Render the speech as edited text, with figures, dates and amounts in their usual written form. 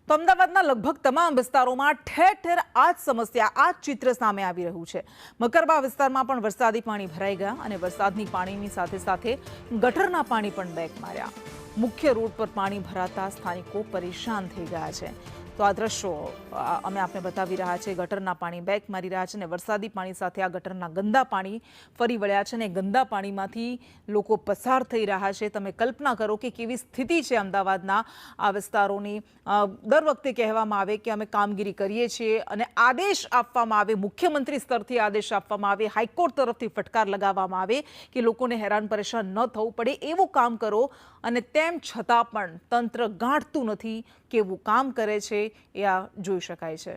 તો અમદાવાદના લગભગ તમામ વિસ્તારોમાં ઠેર ઠેર આ જ સમસ્યા, આ જ ચિત્ર સામે આવી રહ્યું છે। મકરબા વિસ્તારમાં પણ વરસાદી પાણી ભરાઈ ગયા અને વરસાદની પાણીની સાથે સાથે ગટરના પાણી પણ બેક માર્યા। મુખ્ય રોડ પર પાણી ભરાતા સ્થાનિકો પરેશાન થઈ ગયા છે। તો આ દ્રશ્યો અમે આપને બતાવી રહ્યા છે। ગટરના પાણી બેક મારી રહ્યા છે અને વરસાદી પાણી સાથે આ ગટરના ગંદા પાણી ફરી વળ્યા છે અને ગંદા પાણીમાંથી લોકો પસાર થઈ રહ્યા છે। તમે કલ્પના કરો કે કેવી સ્થિતિ છે અમદાવાદના આ વિસ્તારોની। દર વખતે કહેવામાં આવે કે અમે કામગીરી કરીએ છીએ અને આદેશ આપવામાં આવે, મુખ્યમંત્રી સ્તરથી આદેશ આપવામાં આવે, હાઈકોર્ટ તરફથી ફટકાર લગાવવામાં આવે કે લોકોને હેરાન પરેશાન ન થવું પડે એવું કામ કરો, અને તેમ છતાં પણ તંત્ર ગાંઠતું નથી, કેવું કામ કરે છે એ આ જોઈ શકાય છે।